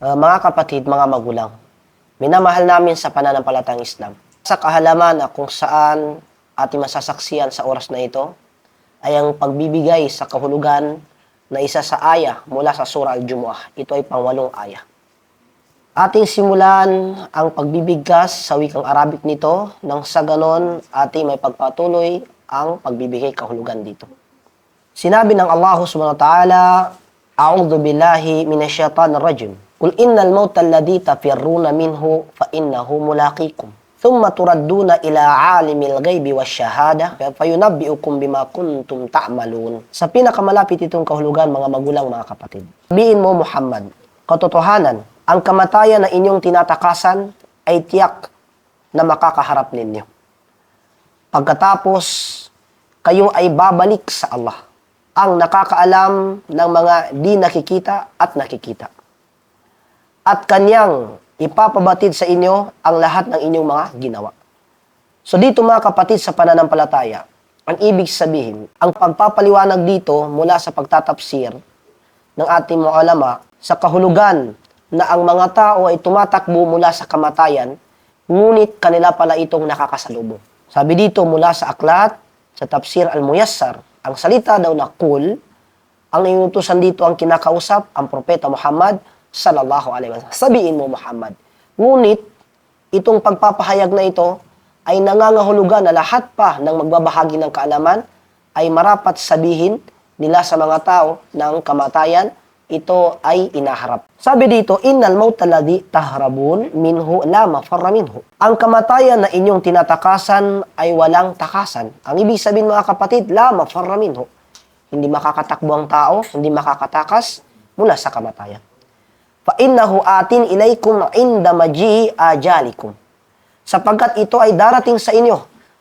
Mga kapatid, mga magulang, minamahal namin sa pananampalatang Islam. Sa kahalaman na kung saan ating masasaksiyan sa oras na ito ay ang pagbibigay sa kahulugan na isa sa aya mula sa Surah Al-Jumu'ah. Ito ay pang-8 aya. Ating simulan ang pagbibigkas sa wikang Arabic nito nang sa ganon ating may pagpatuloy ang pagbibigay kahulugan dito. Sinabi ng Allah subhanahu wa ta'ala, A'udhu billahi minasyaitanir rajim. Qul innal mauta alladhi tafirruna minhu fa innahu mulaqikum. Thumma turadduna ila 'alimil ghaibi wasyahada fa yunabbi'ukum bima kuntum ta'malun. Sa pinakamalapit itong kahulugan, mga magulang, mga kapatid. Sabihin mo, Muhammad, katotohanan, ang kamatayan na inyong tinatakasan ay tiyak na makakaharap ninyo. Pagkatapos, kayo ay babalik sa Allah, ang nakakaalam ng mga di nakikita at nakikita. At kanyang ipapabatid sa inyo ang lahat ng inyong mga ginawa. So dito, mga kapatid, sa pananampalataya, ang ibig sabihin, ang pagpapaliwanag dito mula sa pagtatapsir ng ating mga ulama sa kahulugan na ang mga tao ay tumatakbo mula sa kamatayan, ngunit kanila pala itong nakakasalubong. Sabi dito mula sa aklat, sa Tafsir Al-Muyassar, ang salita daw na kul, ang inutusan dito ang kinakausap, ang propeta Muhammad sallallahu alaihi wasallam. Sabihin mo, Muhammad. Ngunit, itong pagpapahayag na ito ay nangangahulugan na lahat pa ng magbabahagi ng kaalaman ay marapat sabihin nila sa mga tao ng kamatayan, ito ay inaharap. Sabi dito, innal mauta alladhi tahrabun minhu la mafarra minhu. Ang kamatayan na inyong tinatakasan ay walang takasan. Ang ibig sabihin, mga kapatid, la mafarra minhu. Hindi makakatakbo ang tao, hindi makakatakas mula sa kamatayan. Fa innahu atin ilaykum inda maji'i ajalikum. Sapagkat ito ay darating sa inyo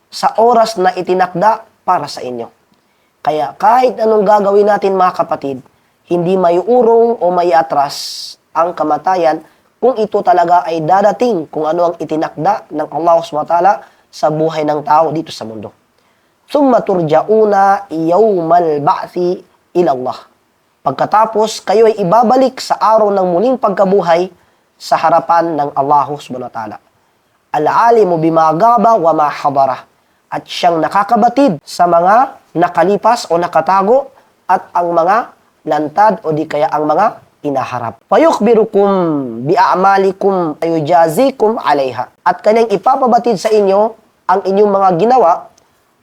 sa oras na itinakda para sa inyo. Kaya kahit anong gagawin natin, mga kapatid, hindi may urong o may atras ang kamatayan kung ito talaga ay dadating kung ano ang itinakda ng Allah SWT sa buhay ng tao dito sa mundo. Summa turja'una yawmal ba'thi ila Allah. Pagkatapos, kayo ay ibabalik sa araw ng muling pagkabuhay sa harapan ng Allah SWT. Al-alimu bima gaba wa ma hadara. At siyang nakakabatid sa mga nakalipas o nakatago at ang mga lantad o di kaya ang mga inaharap. Fayukhbirukum bi'a'malikum ayujazikum 'alayha. At kanyang ipapabatid sa inyo ang inyong mga ginawa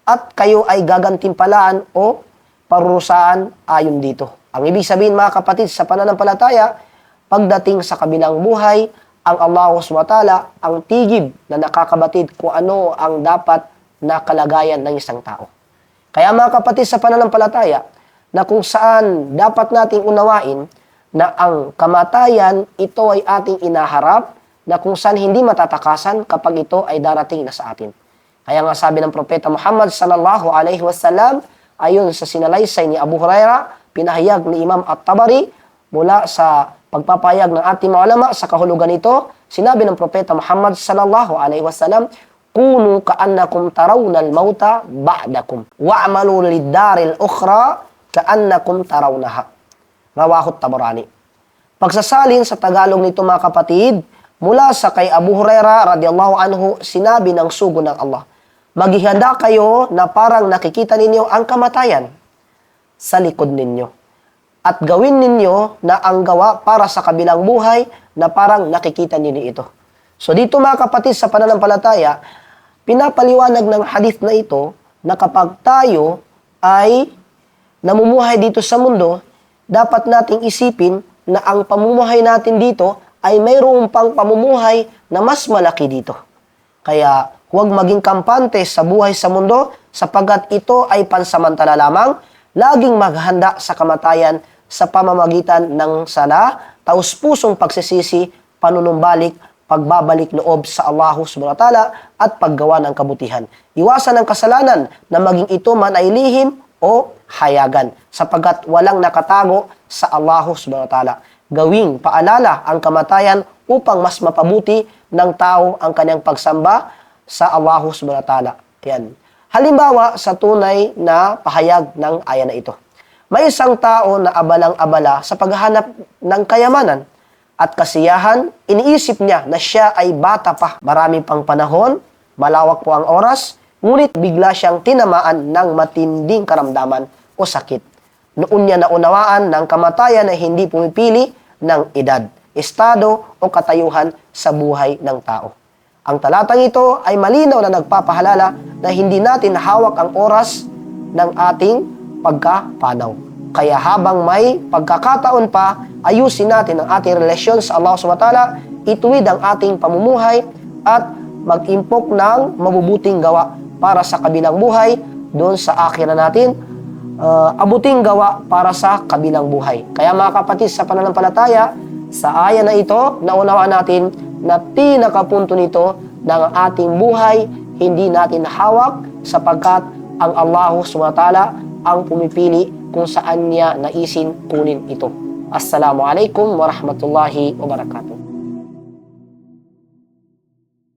at kayo ay gagantimpalaan o parurusahan ayon dito. Ang ibig sabihin, mga kapatid, sa pananampalataya, pagdating sa kabilang buhay, ang Allah SWT ang tigib na nakakabatid kung ano ang dapat na kalagayan ng isang tao. Kaya, mga kapatid, sa pananampalataya, na kung saan dapat nating unawain na ang kamatayan, ito ay ating inaharap, na kung saan hindi matatakasan kapag ito ay darating na sa atin. Kaya nga sabi ng propeta Muhammad sallallahu alaihi wasallam, ayon sa sinalaysay ni Abu Hurairah, pinahayag ni Imam At-Tabari mula sa pagpapahayag ng ating mga ulama sa kahulugan nito, sinabi ng propeta Muhammad sallallahu alaihi wasallam, kunu ka'annakum tarawnal mauta ba'dakum wa'malu lid-daril ukhra ka'annakum tarawnaha. Rawahu At-Tabarani. Pagsasalin sa Tagalog nito, mga kapatid, mula sa kay Abu Hurairah radhiyallahu anhu, sinabi ng sugo ng Allah, maghihanda kayo na parang nakikita ninyo ang kamatayan sa likod ninyo. At gawin ninyo na ang gawa para sa kabilang buhay na parang nakikita ninyo ito. So dito, mga kapatid, sa pananampalataya, pinapaliwanag ng hadith na ito na kapag tayo ay namumuhay dito sa mundo, dapat nating isipin na ang pamumuhay natin dito ay mayroong pang pamumuhay na mas malaki dito. Kaya huwag maging kampante sa buhay sa mundo sapagkat ito ay pansamantala lamang. Laging maghanda sa kamatayan sa pamamagitan ng sala, taus-pusong pagsisisi, panunumbalik, pagbabalik loob sa Allah subhanahu wa ta'ala at paggawa ng kabutihan. Iwasan ang kasalanan na maging ito man ay lihim o hayagan sapagkat walang nakatago sa Allah subhanahu wa ta'ala. Gawing paalala ang kamatayan upang mas mapabuti ng tao ang kanyang pagsamba sa Allah subhanahu wa ta'ala. Yan. Halimbawa, sa tunay na pahayag ng aya na ito. May isang tao na abalang-abala sa paghahanap ng kayamanan at kasiyahan, iniisip niya na siya ay bata pa. Marami pang panahon, malawak po ang oras, ngunit bigla siyang tinamaan ng matinding karamdaman o sakit. Noon niya naunawaan ng kamatayan ay hindi pumipili ng edad, estado o katayuhan sa buhay ng tao. Ang talatang ito ay malinaw na nagpapahalala na hindi natin hawak ang oras ng ating pagkapanaw. Kaya habang may pagkakataon pa, ayusin natin ang ating relasyon sa Allah SWT, ituwid ang ating pamumuhay at mag-impok ng mabubuting gawa para sa kabilang buhay, doon sa akhirah natin, abuting gawa para sa kabilang buhay. Kaya mga kapatid sa pananampalataya, sa aya na ito, naunawaan natin na pinakapunto nito ng ating buhay, hindi natin hawak sapagkat ang Allah SWT ang pumipili kung saan niya naisin kunin ito. Assalamualaikum warahmatullahi wabarakatuh.